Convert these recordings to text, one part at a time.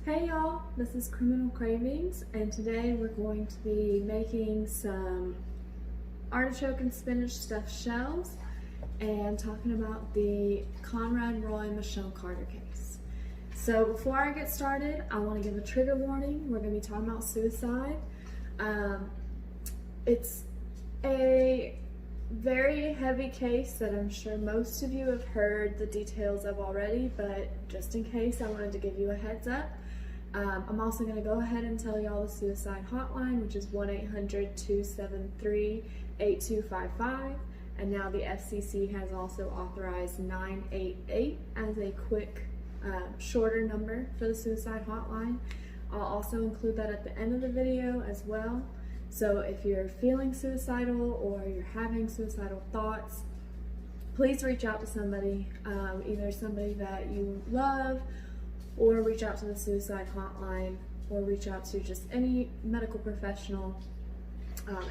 Hey y'all, this is Criminal Cravings, and today we're going to be making some artichoke and spinach stuffed shells and talking about the Conrad Roy Michelle Carter case. So before I get started, I want to give a trigger warning. We're going to be talking about suicide. It's a very heavy case that I'm sure most of you have heard the details of already, but just in case, I wanted to give you a heads up. I'm also going to go ahead and tell y'all the suicide hotline, which is 1-800-273-8255, and now the FCC has also authorized 988 as a quick, shorter number for the suicide hotline. I'll also include that at the end of the video as well. So if you're feeling suicidal or you're having suicidal thoughts, please reach out to somebody, either somebody that you love, or reach out to the suicide hotline, or reach out to just any medical professional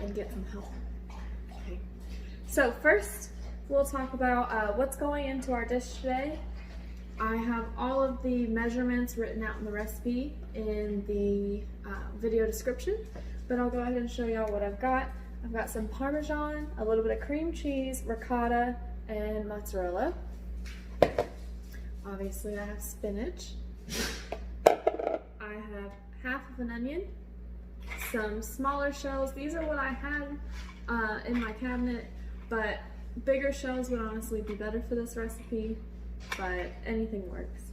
and get some help. Okay. So first, we'll talk about what's going into our dish today. I have all of the measurements written out in the recipe in the video description, but I'll go ahead and show y'all what I've got. I've got some parmesan, a little bit of cream cheese, ricotta, and mozzarella. Obviously, I have spinach. I have half of an onion, some smaller shells. These are what I had in my cabinet, but bigger shells would honestly be better for this recipe, but anything works.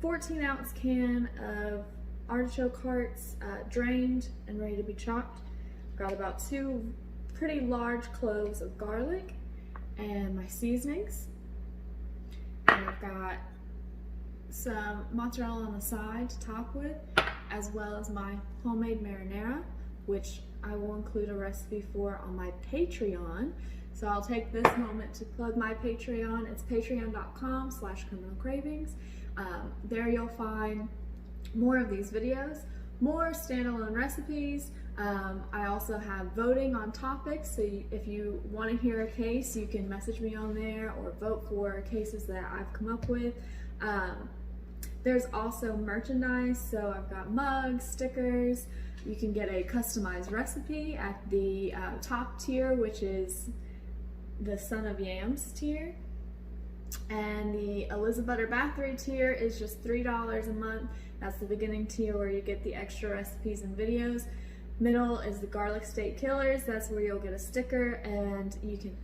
14-ounce can of artichoke hearts, drained and ready to be chopped. Got about 2 pretty large cloves of garlic and my seasonings. And I've got some mozzarella on the side to top with, as well as my homemade marinara, which I will include a recipe for on my Patreon. So I'll take this moment to plug my Patreon. It's patreon.com/criminalcravings. There you'll find more of these videos, more standalone recipes. I also have voting on topics, so if you want to hear a case, you can message me on there or vote for cases that I've come up with. There's also merchandise, so I've got mugs, stickers. You can get a customized recipe at the top tier, which is the Son of Yams tier. And the Elizabeth Bathory tier is just $3 a month. That's the beginning tier where you get the extra recipes and videos. Middle is the Garlic State Killers. That's where you'll get a sticker, and you can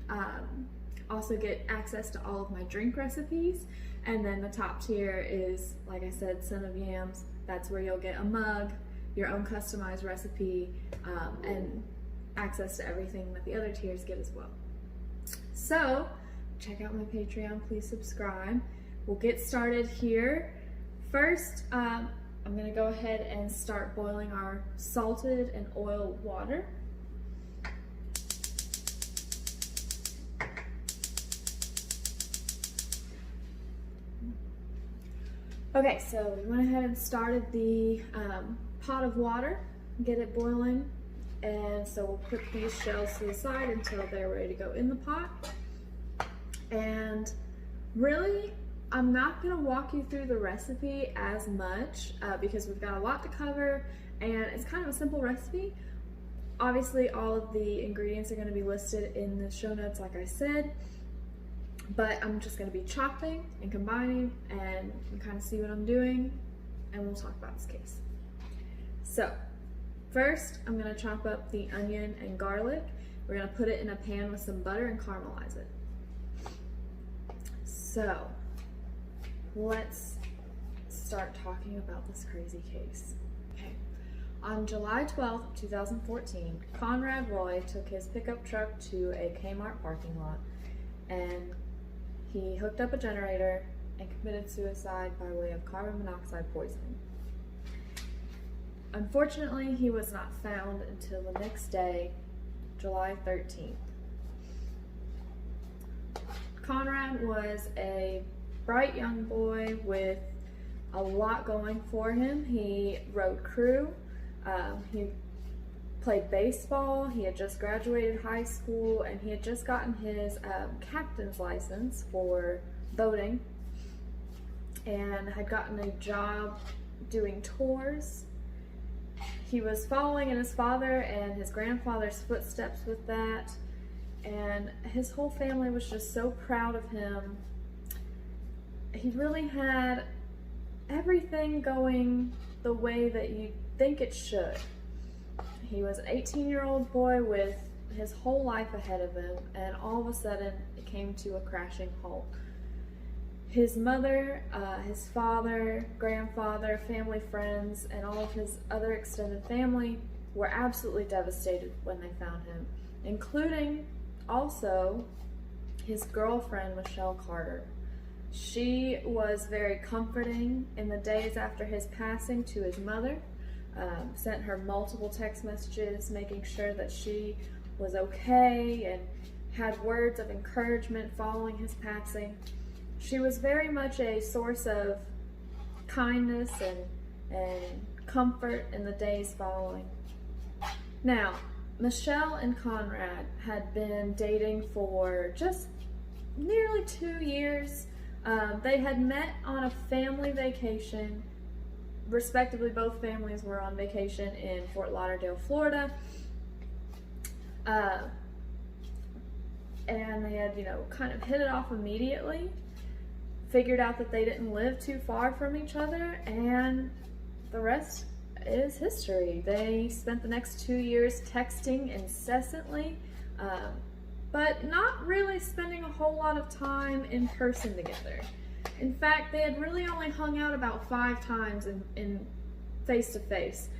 also get access to all of my drink recipes. And then the top tier is, like I said, Son of Yams. That's where you'll get a mug, your own customized recipe, and access to everything that the other tiers get as well. So check out my Patreon, please subscribe. We'll get started here. First, I'm gonna go ahead and start boiling our salted and oiled water. Okay, so we went ahead and started the pot of water, get it boiling, and so we'll put these shells to the side until they're ready to go in the pot. And really, I'm not going to walk you through the recipe as much because we've got a lot to cover, and it's kind of a simple recipe. Obviously, all of the ingredients are going to be listed in the show notes, like I said. But I'm just going to be chopping and combining, and you kind of see what I'm doing, and we'll talk about this case. So first, I'm going to chop up the onion and garlic. We're going to put it in a pan with some butter and caramelize it. So let's start talking about this crazy case. Okay. On July 12th, 2014, Conrad Roy took his pickup truck to a Kmart parking lot, and he hooked up a generator and committed suicide by way of carbon monoxide poisoning. Unfortunately, he was not found until the next day, July 13th. Conrad was a bright young boy with a lot going for him. He rode crew, he played baseball, he had just graduated high school, and he had just gotten his captain's license for boating, and had gotten a job doing tours. He was following in his father and his grandfather's footsteps with that, and his whole family was just so proud of him. He really had everything going the way that you think it should. He was an 18-year-old boy with his whole life ahead of him, and all of a sudden it came to a crashing halt. His mother, his father, grandfather, family, friends, and all of his other extended family were absolutely devastated when they found him, including also his girlfriend, Michelle Carter. She was very comforting in the days after his passing to his mother, sent her multiple text messages making sure that she was okay, and had words of encouragement following his passing. She was very much a source of kindness and comfort in the days following. Now, Michelle and Conrad had been dating for just nearly 2 years. They had met on a family vacation. Respectively, both families were on vacation in Fort Lauderdale, Florida. And they had, kind of hit it off immediately. Figured out that they didn't live too far from each other, and the rest is history. They spent the next 2 years texting incessantly, but not really spending a whole lot of time in person together. In fact, they had really only hung out about 5 times in face-to-face.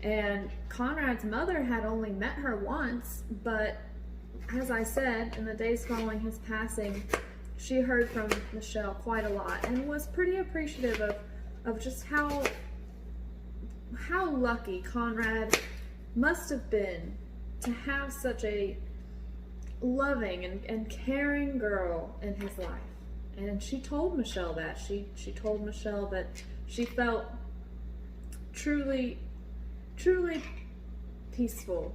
And Conrad's mother had only met her once, but as I said, in the days following his passing, she heard from Michelle quite a lot and was pretty appreciative of just how lucky Conrad must have been to have such a loving and caring girl in his life. And she told Michelle that. She told Michelle that she felt truly peaceful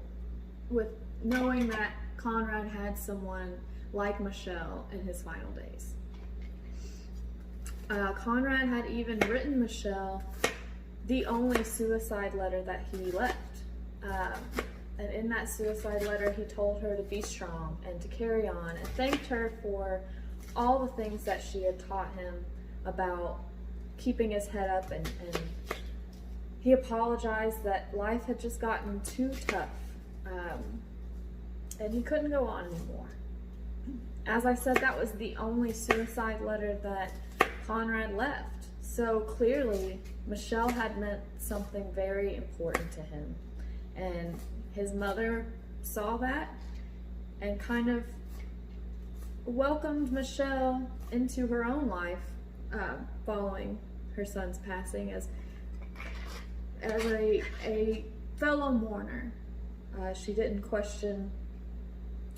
with knowing that Conrad had someone like Michelle in his final days. Conrad had even written Michelle the only suicide letter that he left. And in that suicide letter, he told her to be strong and to carry on, and thanked her for all the things that she had taught him about keeping his head up, and he apologized that life had just gotten too tough, and he couldn't go on anymore. As I said, that was the only suicide letter that Conrad left. So clearly, Michelle had meant something very important to him. And his mother saw that and kind of welcomed Michelle into her own life following her son's passing as a fellow mourner. She didn't question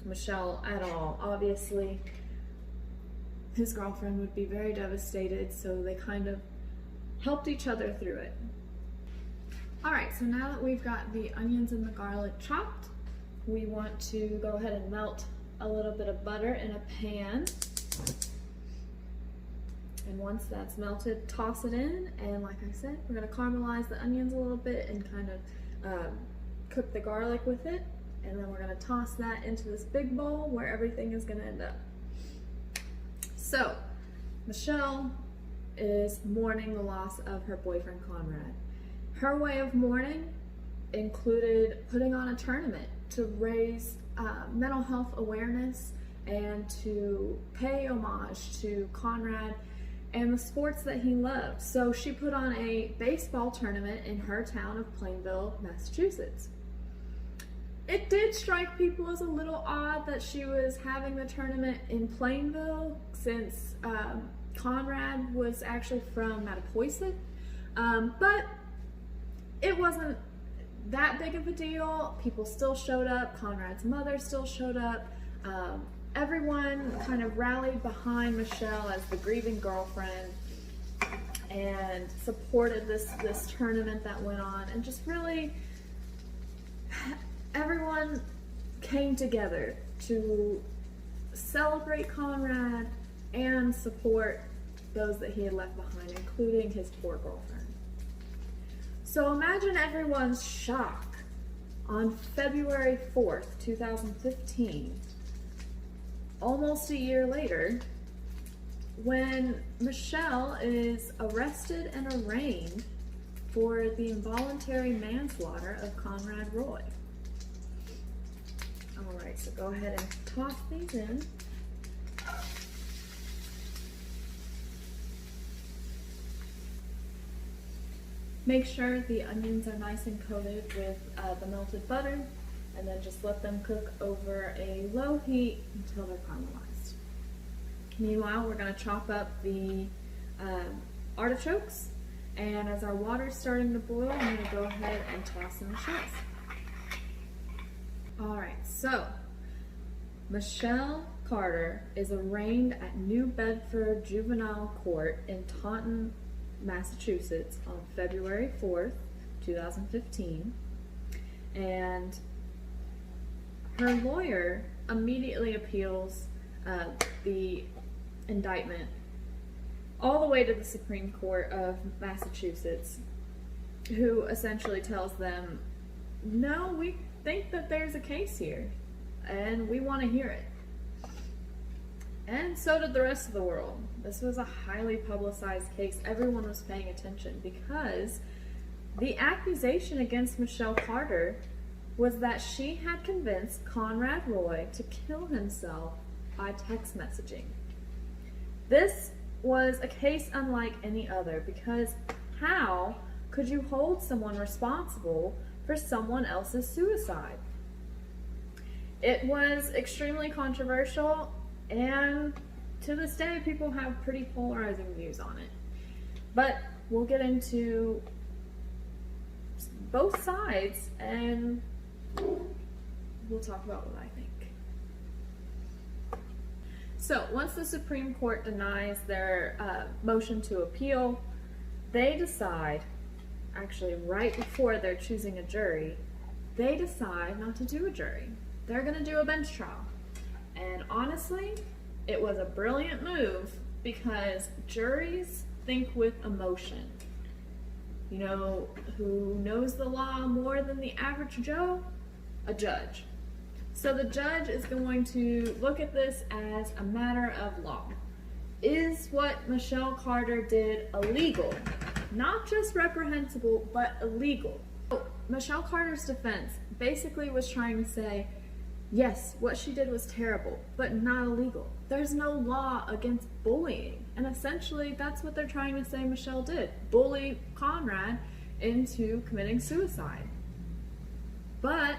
Michelle at all. Obviously, his girlfriend would be very devastated, so they kind of helped each other through it. Alright, so now that we've got the onions and the garlic chopped, we want to go ahead and melt a little bit of butter in a pan. And once that's melted, toss it in, and like I said, we're going to caramelize the onions a little bit and kind of cook the garlic with it. And then we're going to toss that into this big bowl where everything is going to end up. So, Michelle is mourning the loss of her boyfriend Conrad. Her way of mourning included putting on a tournament to raise mental health awareness and to pay homage to Conrad and the sports that he loved. So she put on a baseball tournament in her town of Plainville, Massachusetts. It did strike people as a little odd that she was having the tournament in Plainville, since Conrad was actually from Mattapoisett, but it wasn't that big of a deal. People still showed up. Conrad's mother still showed up. Everyone kind of rallied behind Michelle as the grieving girlfriend and supported this tournament that went on, and just really everyone came together to celebrate Conrad and support those that he had left behind, including his poor girlfriend. So imagine everyone's shock on February 4th, 2015, almost a year later, when Michelle is arrested and arraigned for the involuntary manslaughter of Conrad Roy. Alright, so go ahead and toss these in. Make sure the onions are nice and coated with the melted butter, and then just let them cook over a low heat until they're caramelized. Meanwhile, we're going to chop up the artichokes, and as our water's starting to boil, I'm going to go ahead and toss in the shells. Alright, so Michelle Carter is arraigned at New Bedford Juvenile Court in Taunton, Massachusetts on February 4th, 2015, and her lawyer immediately appeals the indictment all the way to the Supreme Court of Massachusetts, who essentially tells them, no, we think that there's a case here and we want to hear it. And so did the rest of the world. This was a highly publicized case. Everyone was paying attention because the accusation against Michelle Carter was that she had convinced Conrad Roy to kill himself by text messaging. This was a case unlike any other because how could you hold someone responsible for someone else's suicide? It was extremely controversial, and to this day people have pretty polarizing views on it. But we'll get into both sides and we'll talk about what I think. So once the Supreme Court denies their motion to appeal, they decide, actually right before they're choosing a jury, they decide not to do a jury. They're going to do a bench trial. And honestly, it was a brilliant move because juries think with emotion. You know who knows the law more than the average Joe? A judge. So the judge is going to look at this as a matter of law. Is what Michelle Carter did illegal? Not just reprehensible, but illegal. So Michelle Carter's defense basically was trying to say, yes, what she did was terrible, but not illegal. There's no law against bullying. And essentially, that's what they're trying to say Michelle did. Bully Conrad into committing suicide. But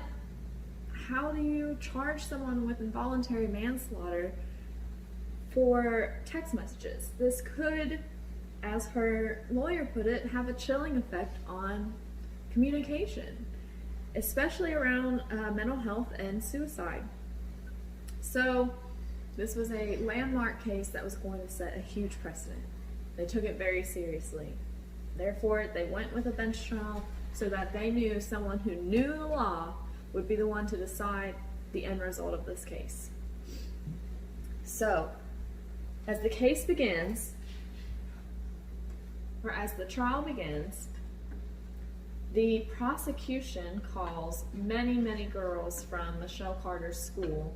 how do you charge someone with involuntary manslaughter for text messages? This could, as her lawyer put it, have a chilling effect on communication, especially around mental health and suicide. So this was a landmark case that was going to set a huge precedent. They took it very seriously. Therefore, they went with a bench trial so that they knew someone who knew the law would be the one to decide the end result of this case. So, as the case begins, or as the trial begins, the prosecution calls many, many girls from Michelle Carter's school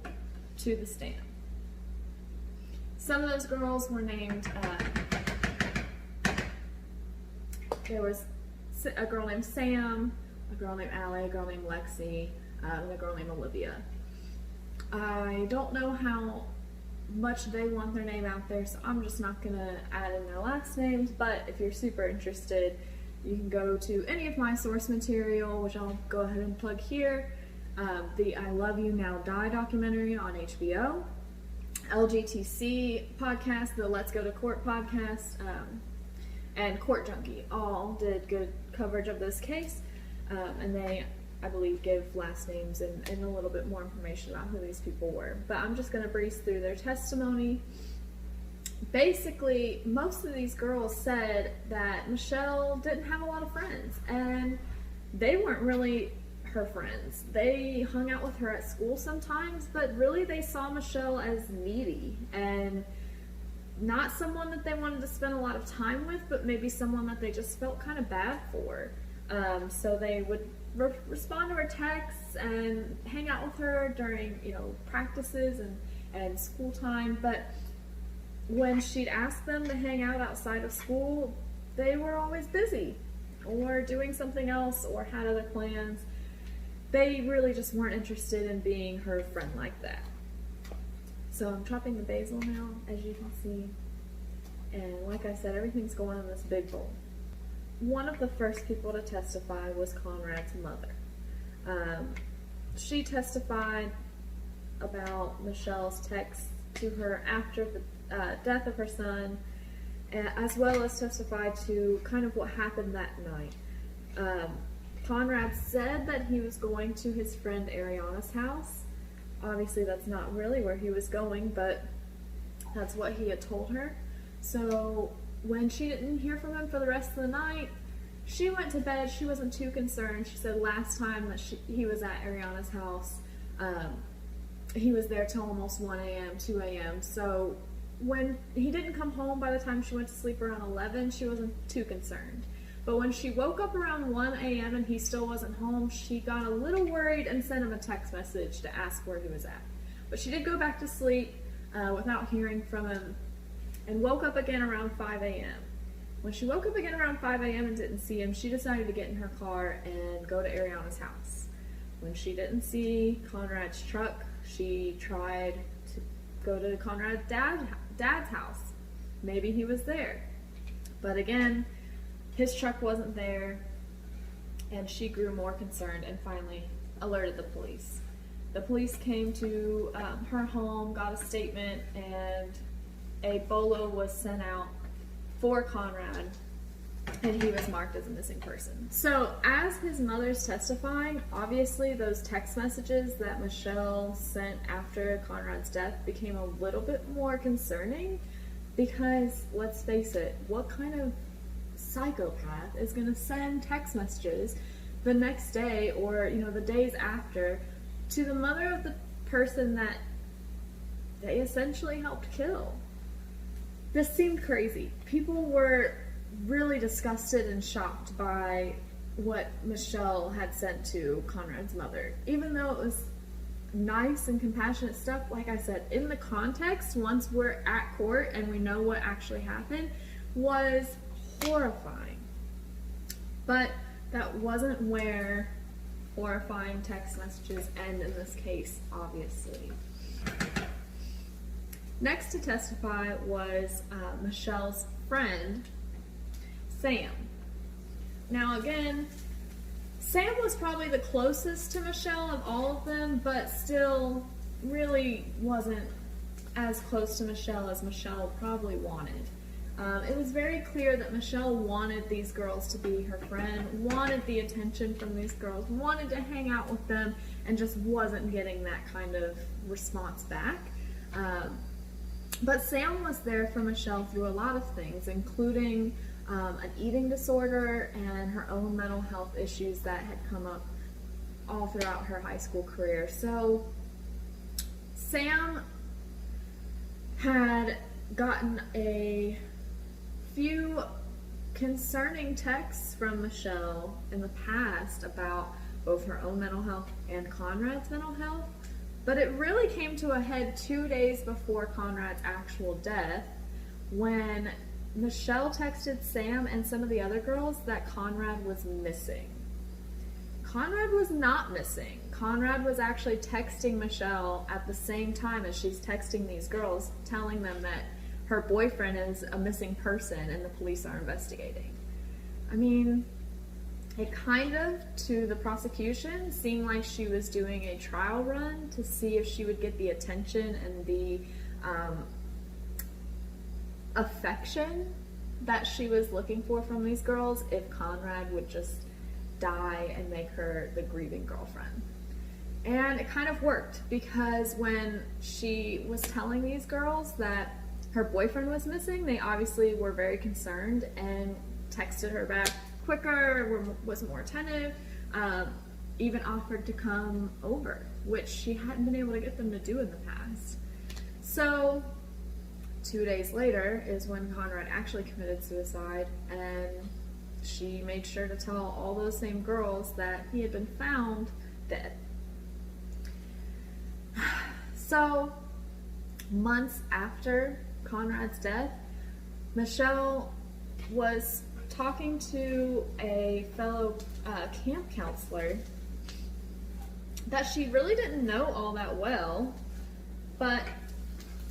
to the stand. Some of those girls were named, there was a girl named Sam, a girl named Allie, a girl named Lexi, and a girl named Olivia. I don't know how much they want their name out there, so I'm just not gonna add in their last names, but if you're super interested, you can go to any of my source material, which I'll go ahead and plug here. The I Love You Now Die documentary on HBO, LGTC podcast, the Let's Go to Court podcast, and Court Junkie all did good coverage of this case, and they, I believe, give last names and a little bit more information about who these people were. But I'm just going to breeze through their testimony. Basically, most of these girls said that Michelle didn't have a lot of friends, and they weren't really her friends. They hung out with her at school sometimes, but really they saw Michelle as needy and not someone that they wanted to spend a lot of time with, but maybe someone that they just felt kind of bad for. So they would respond to her texts and hang out with her during, practices and school time. But when she'd ask them to hang out outside of school, they were always busy or doing something else or had other plans. They really just weren't interested in being her friend like that. So I'm chopping the basil now, as you can see. And like I said, everything's going in this big bowl. One of the first people to testify was Conrad's mother. She testified about Michelle's text to her after the death of her son, as well as testified to kind of what happened that night. Conrad said that he was going to his friend Ariana's house. Obviously that's not really where he was going, but that's what he had told her. So when she didn't hear from him for the rest of the night, she went to bed. She wasn't too concerned. She said last time that he was at Ariana's house, he was there till almost 1 a.m., 2 a.m. So when he didn't come home by the time she went to sleep around 11, she wasn't too concerned. But when she woke up around 1 a.m. and he still wasn't home, she got a little worried and sent him a text message to ask where he was at. But she did go back to sleep without hearing from him and woke up again around 5 a.m. When she woke up again around 5 a.m. and didn't see him, she decided to get in her car and go to Ariana's house. When she didn't see Conrad's truck, she tried to go to Conrad's dad's house. Maybe he was there. But again, his truck wasn't there, and she grew more concerned and finally alerted the police. The police came to her home, got a statement, and a bolo was sent out for Conrad, and he was marked as a missing person. So as his mother's testifying, obviously those text messages that Michelle sent after Conrad's death became a little bit more concerning, because let's face it, what kind of psychopath is going to send text messages the next day or the days after to the mother of the person that they essentially helped kill? This seemed crazy. People were really disgusted and shocked by what Michelle had sent to Conrad's mother. Even though it was nice and compassionate stuff, like I said, in the context, once we're at court and we know what actually happened, was horrifying. But that wasn't where horrifying text messages end in this case, obviously. Next to testify was Michelle's friend, Sam. Now again, Sam was probably the closest to Michelle of all of them, but still really wasn't as close to Michelle as Michelle probably wanted. It was very clear that Michelle wanted these girls to be her friend, wanted the attention from these girls, wanted to hang out with them, and just wasn't getting that kind of response back. But Sam was there for Michelle through a lot of things, including an eating disorder and her own mental health issues that had come up all throughout her high school career. So Sam had gotten a few concerning texts from Michelle in the past about both her own mental health and Conrad's mental health, but it really came to a head 2 days before Conrad's actual death, when Michelle texted Sam and some of the other girls that Conrad was missing. Conrad was not missing. Conrad was actually texting Michelle at the same time as she's texting these girls, telling them that her boyfriend is a missing person and the police are investigating. I mean, it kind of, to the prosecution, seemed like she was doing a trial run to see if she would get the attention and the affection that she was looking for from these girls if Conrad would just die and make her the grieving girlfriend. And it kind of worked, because when she was telling these girls that her boyfriend was missing, they obviously were very concerned and texted her back quicker, was more attentive, even offered to come over, which she hadn't been able to get them to do in the past. So 2 days later is when Conrad actually committed suicide, and she made sure to tell all those same girls that he had been found dead. So, months after Conrad's death, Michelle was talking to a fellow camp counselor that she really didn't know all that well, but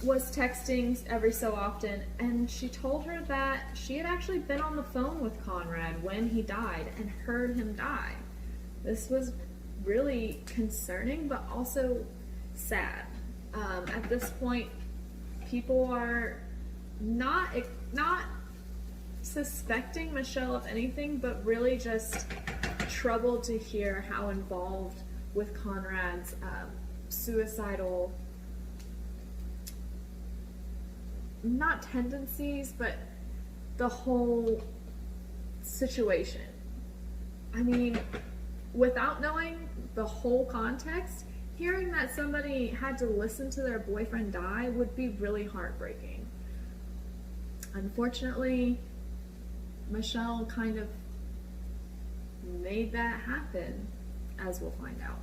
was texting every so often, and she told her that she had actually been on the phone with Conrad when he died and heard him die. This was really concerning, but also sad. At this point, people are not suspecting Michelle of anything, but really just troubled to hear how involved with Conrad's suicidal, not tendencies, but the whole situation. I mean, without knowing the whole context, hearing that somebody had to listen to their boyfriend die would be really heartbreaking. Unfortunately, Michelle kind of made that happen, as we'll find out.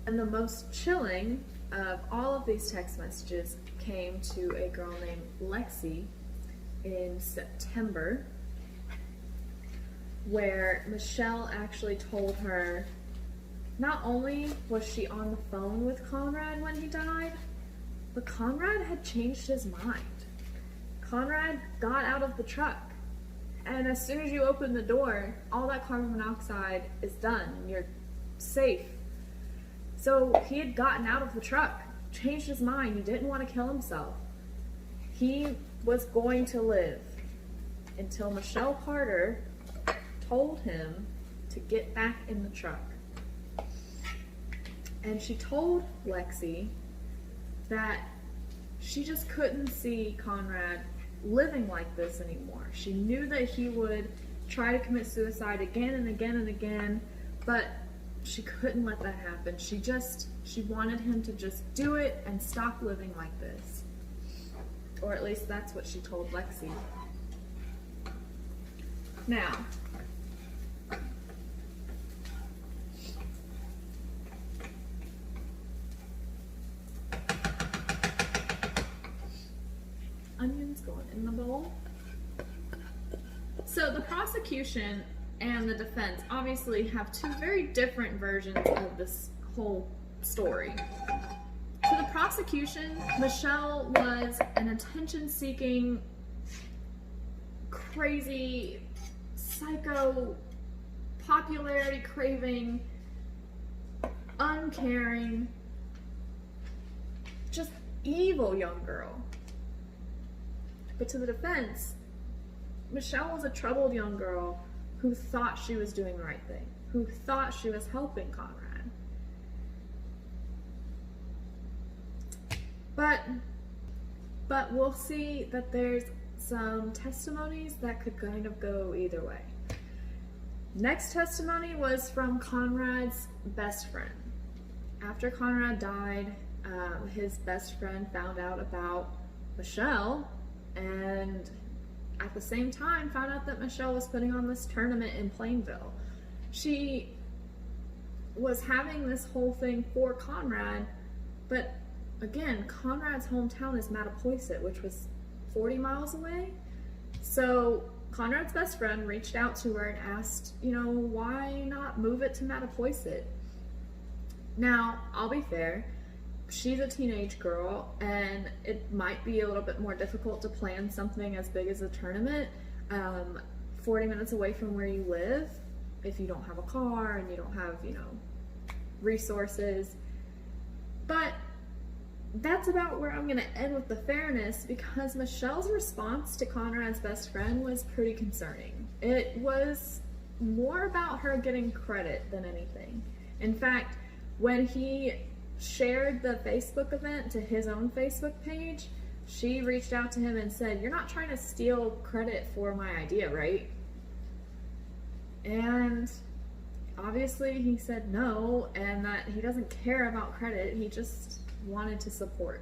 And the most chilling of all of these text messages came to a girl named Lexi in September, where Michelle actually told her not only was she on the phone with Conrad when he died, but Conrad had changed his mind. Conrad got out of the truck, and as soon as you open the door, all that carbon monoxide is done and you're safe. So he had gotten out of the truck, changed his mind. He didn't want to kill himself. He was going to live until Michelle Carter told him to get back in the truck. And she told Lexi that she just couldn't see Conrad living like this anymore. She knew that he would try to commit suicide again and again and again, but she couldn't let that happen. She wanted him to just do it and stop living like this. Or at least that's what she told Lexi. Now, onions going in the bowl. So the prosecution and the defense obviously have two very different versions of this whole story. To the prosecution, Michelle was an attention-seeking, crazy, psycho, popularity-craving, uncaring, just evil young girl. But to the defense, Michelle was a troubled young girl who thought she was doing the right thing, who thought she was helping Conrad. But we'll see that there's some testimonies that could kind of go either way. Next testimony was from Conrad's best friend. After Conrad died, his best friend found out about Michelle, and at the same time found out that Michelle was putting on this tournament in Plainville. She was having this whole thing for Conrad, but again, Conrad's hometown is Mattapoisett, which was 40 miles away. So Conrad's best friend reached out to her and asked, why not move it to Mattapoisett? Now, I'll be fair, she's a teenage girl, and it might be a little bit more difficult to plan something as big as a tournament 40 minutes away from where you live if you don't have a car and you don't have, resources. But that's about where I'm going to end with the fairness, because Michelle's response to Conrad's best friend was pretty concerning. It was more about her getting credit than anything. In fact, when he shared the Facebook event to his own Facebook page, she reached out to him and said, "You're not trying to steal credit for my idea, right?" And obviously he said no, and that he doesn't care about credit, he just wanted to support.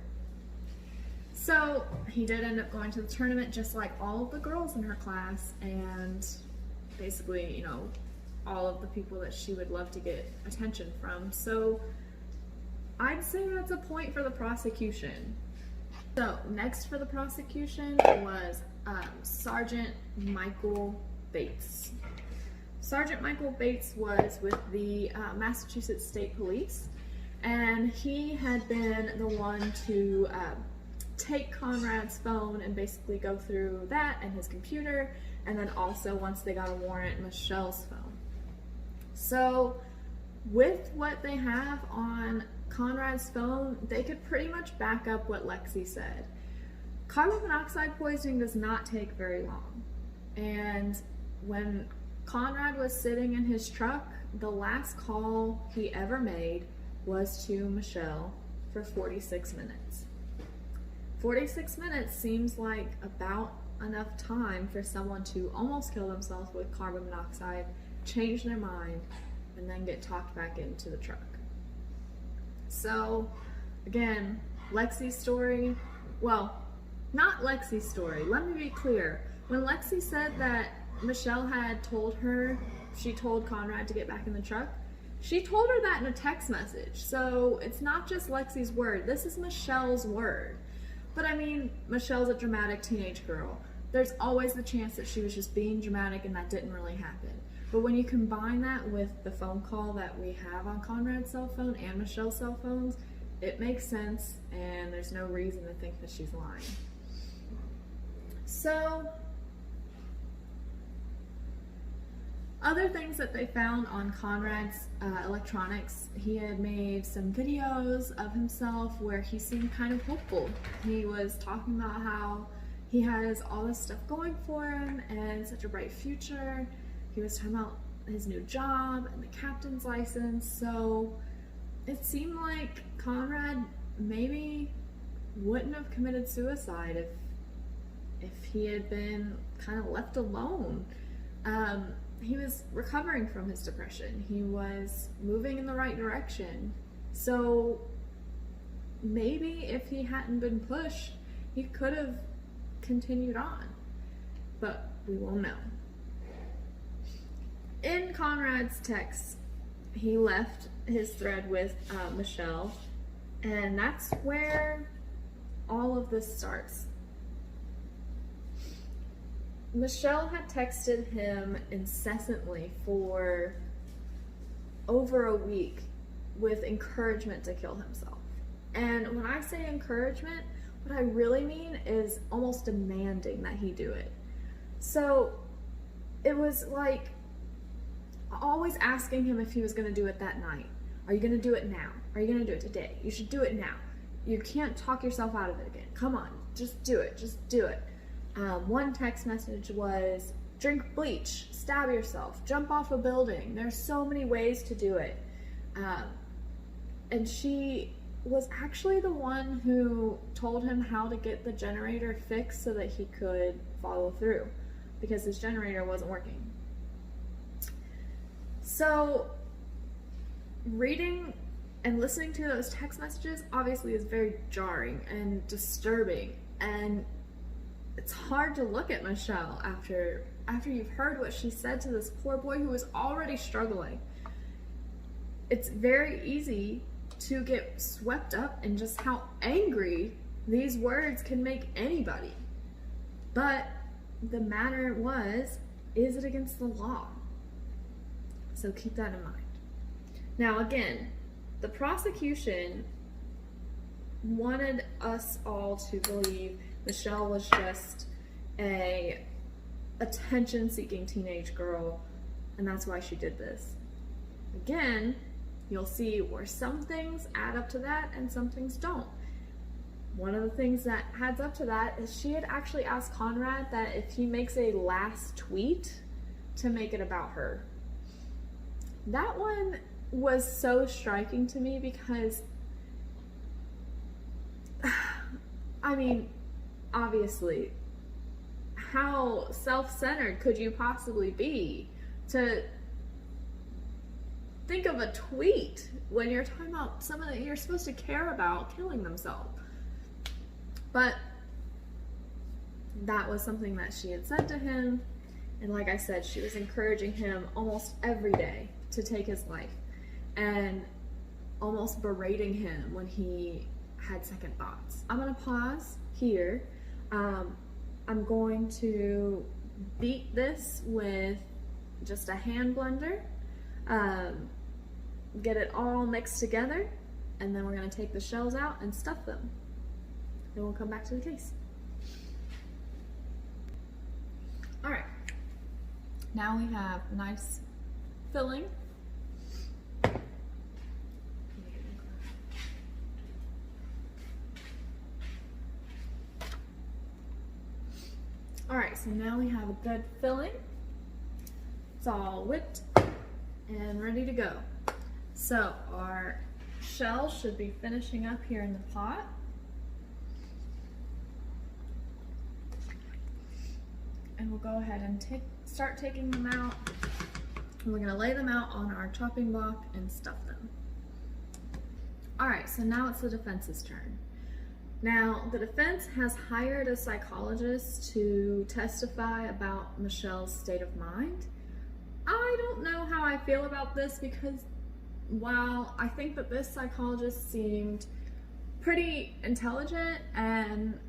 So he did end up going to the tournament just like all of the girls in her class, and basically, you know, all of the people that she would love to get attention from. So I'd say that's a point for the prosecution. So next for the prosecution was Sergeant Michael Bates. Sergeant Michael Bates was with the Massachusetts State Police, and he had been the one to take Conrad's phone and basically go through that and his computer, and then also, once they got a warrant, Michelle's phone. So with what they have on Conrad's phone, they could pretty much back up what Lexi said. Carbon monoxide poisoning does not take very long. And when Conrad was sitting in his truck, the last call he ever made was to Michelle for 46 minutes. 46 minutes seems like about enough time for someone to almost kill themselves with carbon monoxide, change their mind, and then get talked back into the truck. So, again, Lexi's story, well, not Lexi's story, let me be clear. When Lexi said that Michelle had told her, she told Conrad to get back in the truck, she told her that in a text message. So it's not just Lexi's word, this is Michelle's word. But I mean, Michelle's a dramatic teenage girl. There's always the chance that she was just being dramatic and that didn't really happen. But when you combine that with the phone call that we have on Conrad's cell phone and Michelle's cell phones, it makes sense, and there's no reason to think that she's lying. So, other things that they found on Conrad's electronics, he had made some videos of himself where he seemed kind of hopeful. He was talking about how he has all this stuff going for him and such a bright future. He was talking about his new job and the captain's license. So it seemed like Conrad maybe wouldn't have committed suicide if he had been kind of left alone. He was recovering from his depression. He was moving in the right direction. So maybe if he hadn't been pushed, he could have continued on. But we won't know. In Conrad's text, he left his thread with Michelle, and that's where all of this starts. Michelle had texted him incessantly for over a week with encouragement to kill himself. And when I say encouragement, what I really mean is almost demanding that he do it. So it was like always asking him if he was going to do it that night. Are you going to do it now? Are you going to do it today? You should do it now. You can't talk yourself out of it again. Come on, just do it. Just do it. One text message was, drink bleach, stab yourself, jump off a building. There's so many ways to do it. And she was actually the one who told him how to get the generator fixed so that he could follow through, because his generator wasn't working. So reading and listening to those text messages obviously is very jarring and disturbing, and it's hard to look at Michelle after you've heard what she said to this poor boy who was already struggling. It's very easy to get swept up in just how angry these words can make anybody. But the matter was, is it against the law? So keep that in mind. Now again, the prosecution wanted us all to believe Michelle was just a attention-seeking teenage girl, and that's why she did this. Again, you'll see where some things add up to that and some things don't. One of the things that adds up to that is she had actually asked Conrad that if he makes a last tweet to make it about her. That one was so striking to me because, I mean, obviously, how self-centered could you possibly be to think of a tweet when you're talking about someone that you're supposed to care about killing themselves? But that was something that she had said to him, And like I said, she was encouraging him almost every day to take his life and almost berating him when he had second thoughts. I'm gonna pause here. I'm going to beat this with just a hand blender, get it all mixed together, and then we're gonna take the shells out and stuff them. Then we'll come back to the case. All right, now we have nice filling. All right, so now we have a good filling. It's all whipped and ready to go. So our shells should be finishing up here in the pot. And we'll go ahead and start taking them out. And we're gonna lay them out on our chopping block and stuff them. All right, so now it's the defense's turn. Now, the defense has hired a psychologist to testify about Michelle's state of mind. I don't know how I feel about this because while I think that this psychologist seemed pretty intelligent and,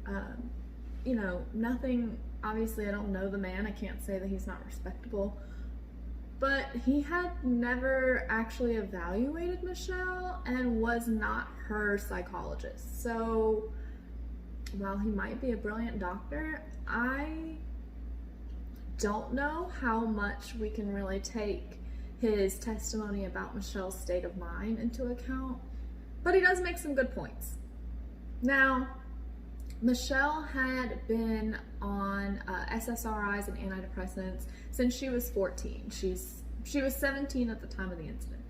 you know, nothing, obviously I don't know the man, I can't say that he's not respectable, but he had never actually evaluated Michelle and was not her psychologist. So while he might be a brilliant doctor, I don't know how much we can really take his testimony about Michelle's state of mind into account, but he does make some good points. Now, Michelle had been on SSRIs and antidepressants since she was 14. She was 17 at the time of the incident.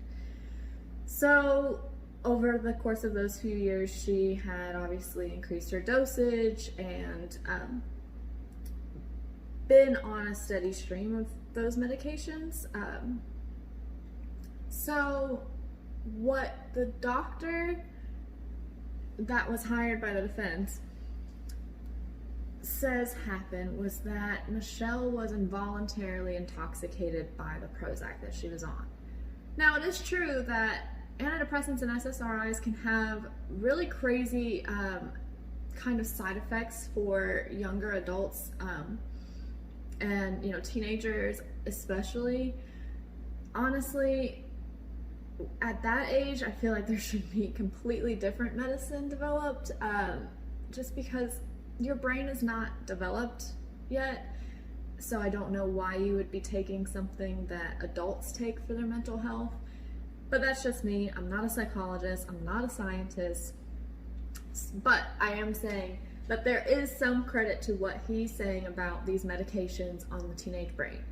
So over the course of those few years, she had obviously increased her dosage and been on a steady stream of those medications. So what the doctor that was hired by the defense says happened was that Michelle was involuntarily intoxicated by the Prozac that she was on. Now, it is true that antidepressants and SSRIs can have really crazy kind of side effects for younger adults and, you know, teenagers especially. Honestly, at that age, I feel like there should be completely different medicine developed just because your brain is not developed yet. So I don't know why you would be taking something that adults take for their mental health. But that's just me. I'm not a psychologist. I'm not a scientist. But I am saying that there is some credit to what he's saying about these medications on the teenage brain.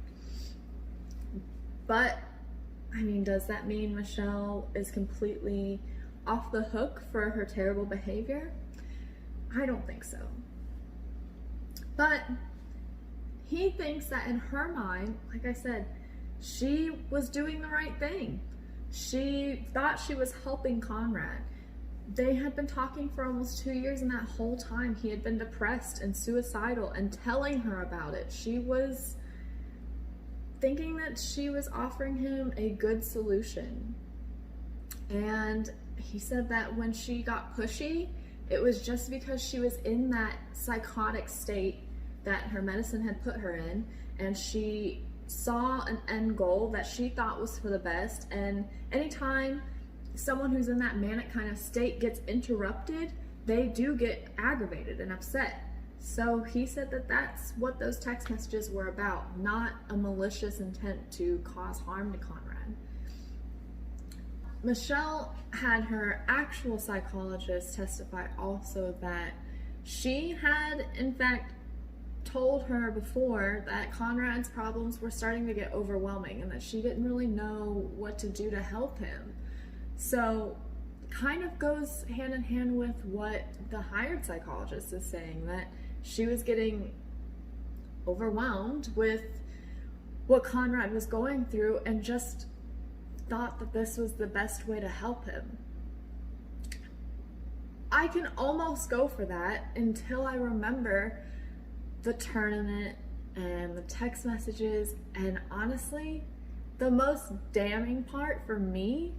But, I mean, does that mean Michelle is completely off the hook for her terrible behavior? I don't think so. But he thinks that in her mind, like I said, she was doing the right thing. She thought she was helping Conrad. They had been talking for almost 2 years, and that whole time he had been depressed and suicidal and telling her about it. She was thinking that she was offering him a good solution. And he said that when she got pushy, it was just because she was in that psychotic state that her medicine had put her in, and she saw an end goal that she thought was for the best. And anytime someone who's in that manic kind of state gets interrupted, they do get aggravated and upset. So he said that that's what those text messages were about, not a malicious intent to cause harm to Conrad. Michelle had her actual psychologist testify also that she had, in fact, told her before that Conrad's problems were starting to get overwhelming and that she didn't really know what to do to help him. So kind of goes hand in hand with what the hired psychologist is saying, that she was getting overwhelmed with what Conrad was going through and just thought that this was the best way to help him. I can almost go for that until I remember the tournament and the text messages, and honestly, the most damning part for me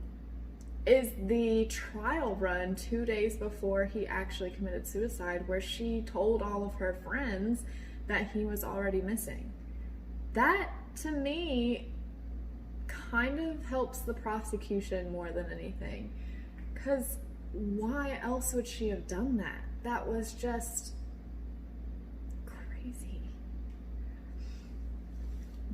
is the trial run 2 days before he actually committed suicide, where she told all of her friends that he was already missing. That, to me, kind of helps the prosecution more than anything. Because why else would she have done that? That was just crazy.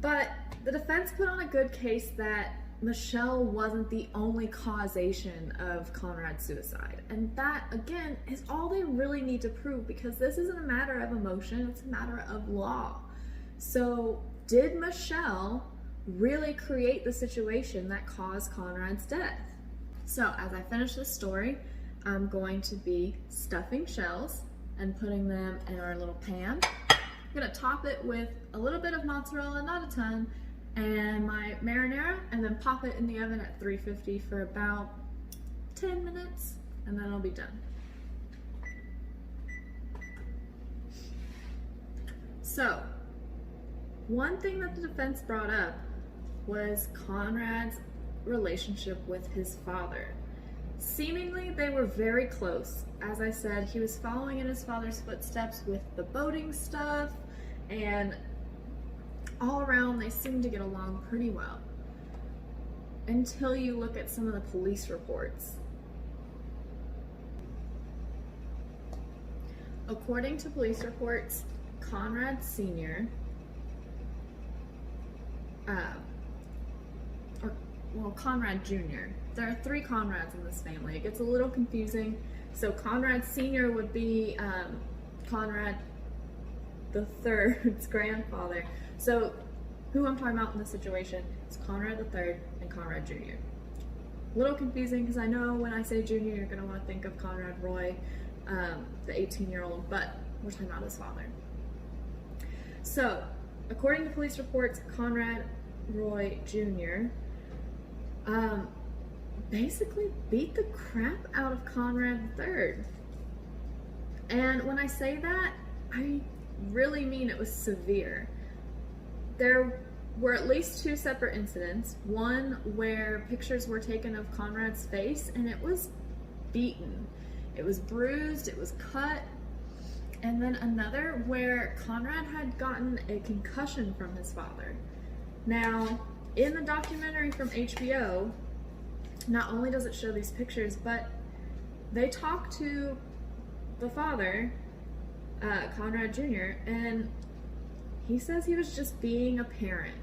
But the defense put on a good case that Michelle wasn't the only causation of Conrad's suicide. And that, again, is all they really need to prove, because this isn't a matter of emotion, it's a matter of law. So, did Michelle really create the situation that caused Conrad's death? So, as I finish this story, I'm going to be stuffing shells and putting them in our little pan. I'm gonna top it with a little bit of mozzarella, not a ton, and my marinara, and then pop it in the oven at 350 for about 10 minutes, and then I'll be done. So, one thing that the defense brought up was Conrad's relationship with his father. Seemingly, they were very close. As I said, he was following in his father's footsteps with the boating stuff, and all around they seemed to get along pretty well. Until you look at some of the police reports. According to police reports, Conrad Sr., Conrad Jr. There are 3 Conrads in this family. It gets a little confusing. So Conrad Sr. would be Conrad the third's grandfather. So who I'm talking about in this situation is Conrad the third and Conrad Jr. A little confusing because I know when I say Jr. you're going to want to think of Conrad Roy, the 18-year-old, but we're talking about his father. So according to police reports, Conrad Roy Jr. Basically beat the crap out of Conrad III. And when I say that, I really mean it was severe. There were at least 2 separate incidents. One where pictures were taken of Conrad's face and it was beaten. It was bruised, it was cut. And then another where Conrad had gotten a concussion from his father. Now, in the documentary from HBO, not only does it show these pictures, but they talk to the father, Conrad Jr., and he says he was just being a parent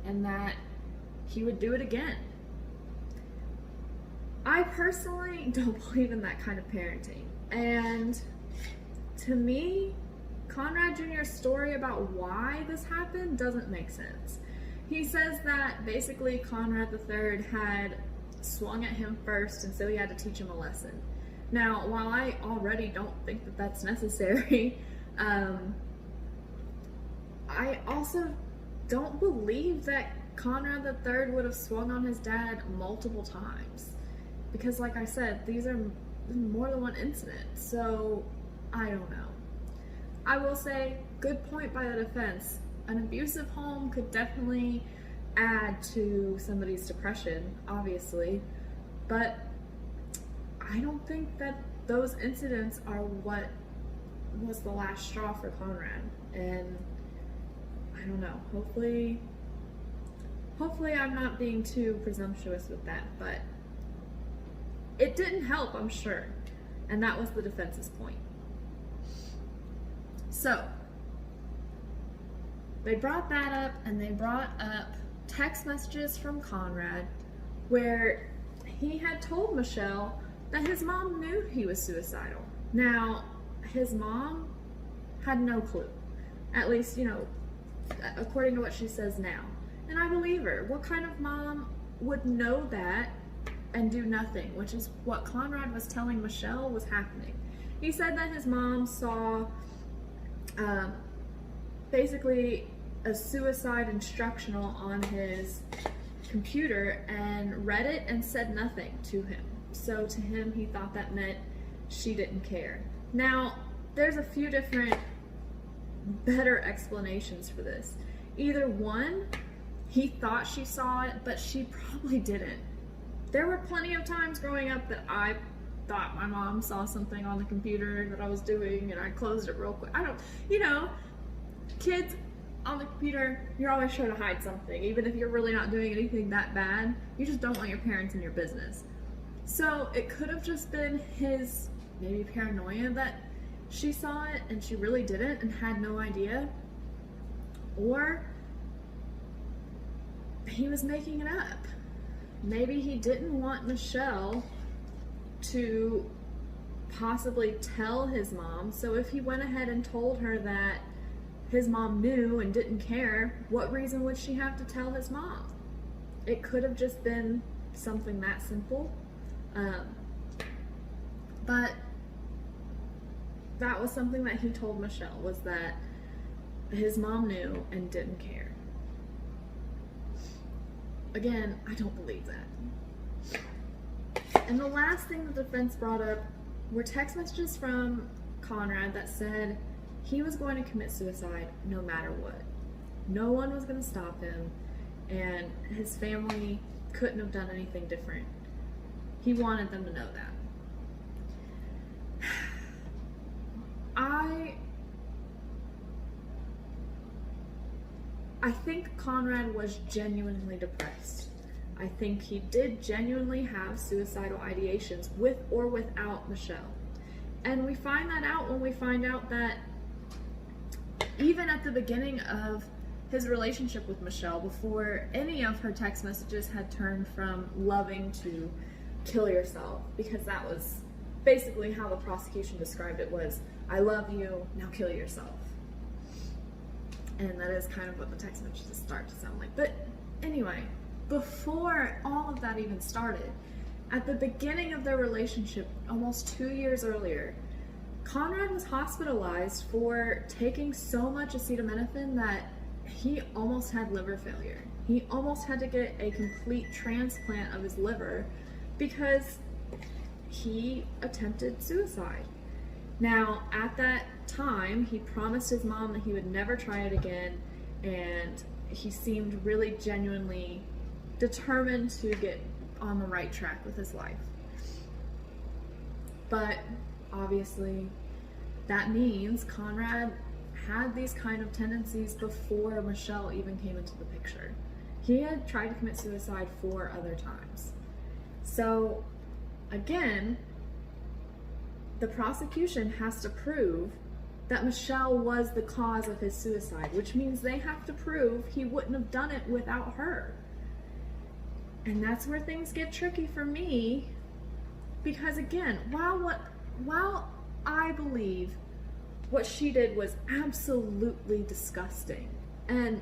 and that he would do it again. I personally don't believe in that kind of parenting. And to me, Conrad Jr.'s story about why this happened doesn't make sense. He says that basically Conrad III had swung at him first, and so he had to teach him a lesson. Now, while I already don't think that that's necessary, I also don't believe that Conrad III would have swung on his dad multiple times. Because like I said, these are more than one incident, so I don't know. I will say, good point by the defense. An abusive home could definitely add to somebody's depression, obviously, but I don't think that those incidents are what was the last straw for Conrad. And I don't know, hopefully I'm not being too presumptuous with that, but it didn't help, I'm sure, and that was the defense's point. So they brought that up, and they brought up text messages from Conrad where he had told Michelle that his mom knew he was suicidal. Now, his mom had no clue. At least, according to what she says now. And I believe her. What kind of mom would know that and do nothing? Which is what Conrad was telling Michelle was happening. He said that his mom saw basically a suicide instructional on his computer and read it and said nothing to him. So to him, he thought that meant she didn't care. Now, there's a few different better explanations for this. Either one, he thought she saw it, but she probably didn't. There were plenty of times growing up that I thought my mom saw something on the computer that I was doing and I closed it real quick. Kids on the computer, you're always trying to hide something. Even if you're really not doing anything that bad, you just don't want your parents in your business. So it could have just been his maybe paranoia that she saw it and she really didn't and had no idea. Or he was making it up. Maybe he didn't want Michelle to possibly tell his mom. So if he went ahead and told her that his mom knew and didn't care, what reason would she have to tell his mom? It could have just been something that simple. But that was something that he told Michelle, was that his mom knew and didn't care. Again, I don't believe that. And the last thing the defense brought up were text messages from Conrad that said he was going to commit suicide no matter what. No one was going to stop him, and his family couldn't have done anything different. He wanted them to know that. I think Conrad was genuinely depressed. I think he did genuinely have suicidal ideations with or without Michelle. And we find that out when we find out that even at the beginning of his relationship with Michelle, before any of her text messages had turned from loving to kill yourself, because that was basically how the prosecution described it, was, I love you, now kill yourself. And that is kind of what the text messages start to sound like. But anyway, before all of that even started, at the beginning of their relationship, almost 2 years earlier, Conrad was hospitalized for taking so much acetaminophen that he almost had liver failure. He almost had to get a complete transplant of his liver because he attempted suicide. Now, at that time, he promised his mom that he would never try it again, and he seemed really genuinely determined to get on the right track with his life. But obviously, that means Conrad had these kind of tendencies before Michelle even came into the picture. He had tried to commit suicide 4 other times. So, again, the prosecution has to prove that Michelle was the cause of his suicide, which means they have to prove he wouldn't have done it without her. And that's where things get tricky for me, because again, while I believe what she did was absolutely disgusting and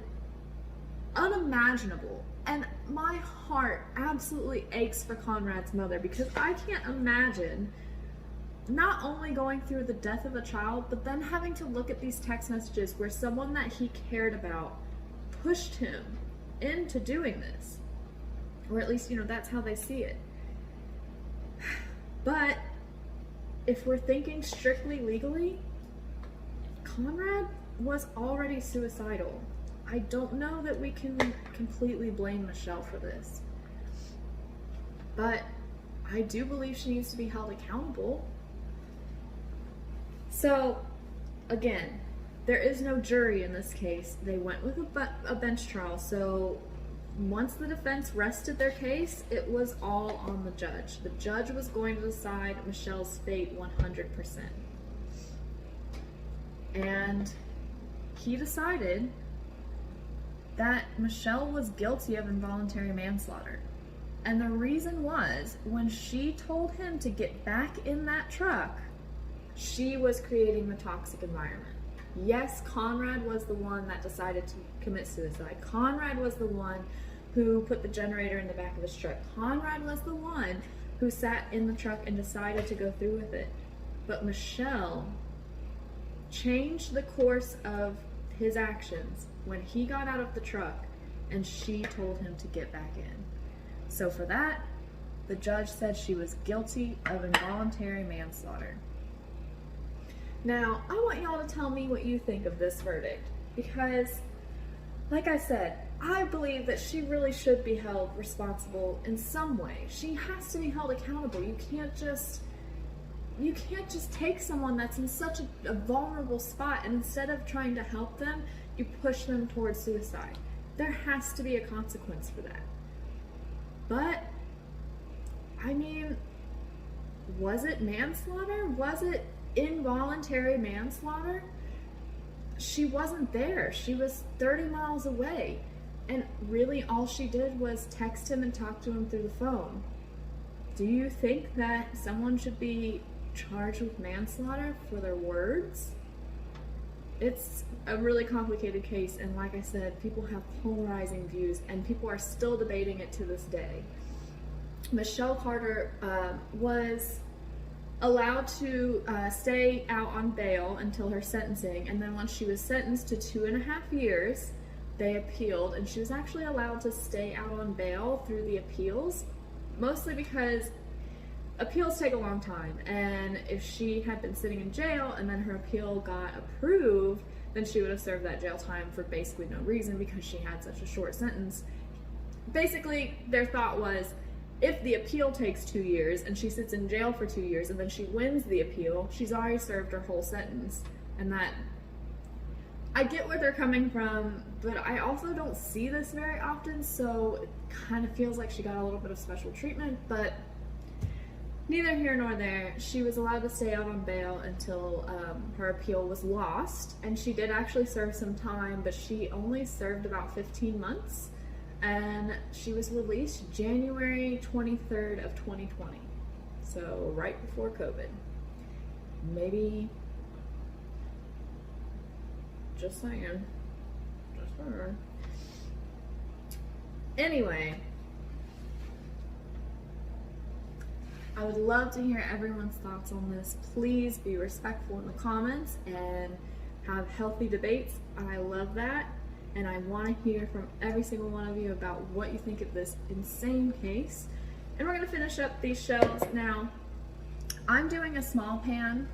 unimaginable, and my heart absolutely aches for Conrad's mother, because I can't imagine not only going through the death of a child, but then having to look at these text messages where someone that he cared about pushed him into doing this. Or at least, that's how they see it. But if we're thinking strictly legally, Conrad was already suicidal. I don't know that we can completely blame Michelle for this. But I do believe she needs to be held accountable. So, again, there is no jury in this case. They went with a bench trial. So once the defense rested their case, it was all on the judge. The judge was going to decide Michelle's fate 100%. And he decided that Michelle was guilty of involuntary manslaughter. And the reason was, when she told him to get back in that truck, she was creating the toxic environment. Yes, Conrad was the one that decided to commit suicide. Conrad was the one who put the generator in the back of his truck. Conrad was the one who sat in the truck and decided to go through with it. But Michelle changed the course of his actions when he got out of the truck and she told him to get back in. So for that, the judge said she was guilty of involuntary manslaughter. Now, I want y'all to tell me what you think of this verdict, because, like I said, I believe that she really should be held responsible in some way. She has to be held accountable. You can't just take someone that's in such a vulnerable spot, and instead of trying to help them, you push them towards suicide. There has to be a consequence for that. But, I mean, was it manslaughter? Was it involuntary manslaughter? She wasn't there. She was 30 miles away. And really all she did was text him and talk to him through the phone. Do you think that someone should be charged with manslaughter for their words? It's a really complicated case, and like I said, people have polarizing views, and people are still debating it to this day. Michelle Carter was allowed to stay out on bail until her sentencing, and then once she was sentenced to 2.5 years, they appealed, and she was actually allowed to stay out on bail through the appeals, mostly because appeals take a long time, and if she had been sitting in jail and then her appeal got approved, then she would have served that jail time for basically no reason because she had such a short sentence. Basically, their thought was, if the appeal takes 2 years and she sits in jail for 2 years and then she wins the appeal, she's already served her whole sentence. And that, I get where they're coming from, but I also don't see this very often, so it kind of feels like she got a little bit of special treatment, but neither here nor there. She was allowed to stay out on bail until her appeal was lost, and she did actually serve some time, but she only served about 15 months. And she was released January 23rd of 2020, so right before COVID. Maybe, just saying. Anyway, I would love to hear everyone's thoughts on this. Please be respectful in the comments and have healthy debates. I love that. And I want to hear from every single one of you about what you think of this insane case. And we're going to finish up these shells. Now, I'm doing a small pan,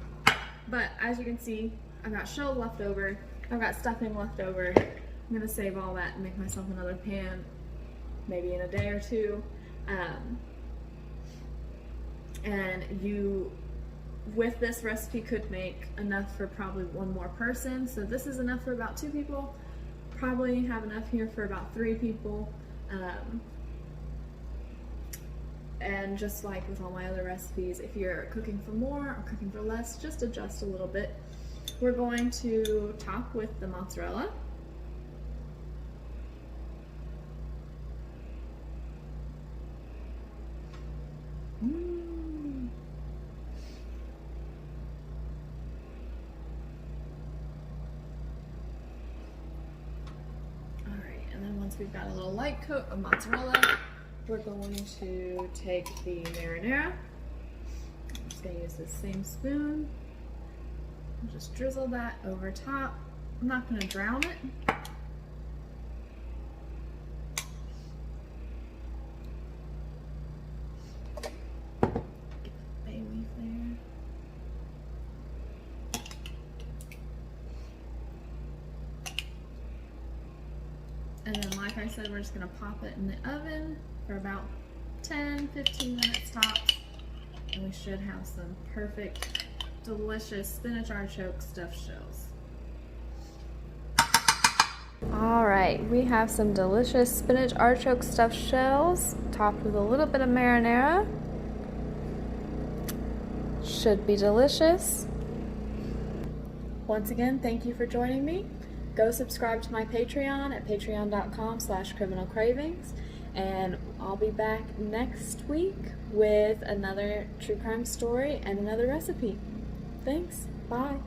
but as you can see, I've got shells left over, I've got stuffing left over. I'm going to save all that and make myself another pan, maybe in a day or two. And you, with this recipe, could make enough for probably one more person. So this is enough for about 2 people. Probably have enough here for about 3 people. And just like with all my other recipes, if you're cooking for more or cooking for less, just adjust a little bit. We're going to top with the mozzarella. Once we've got a little light coat of mozzarella, we're going to take the marinara. I'm just going to use this same spoon and just drizzle that over top. I'm not going to drown it. Get the bay leaf there. And then, like I said, we're just gonna pop it in the oven for about 10-15 minutes tops. And we should have some perfect, delicious spinach artichoke stuffed shells. All right, we have some delicious spinach artichoke stuffed shells topped with a little bit of marinara. Should be delicious. Once again, thank you for joining me. Go subscribe to my Patreon at patreon.com/criminalcravings, and I'll be back next week with another true crime story and another recipe. Thanks. Bye.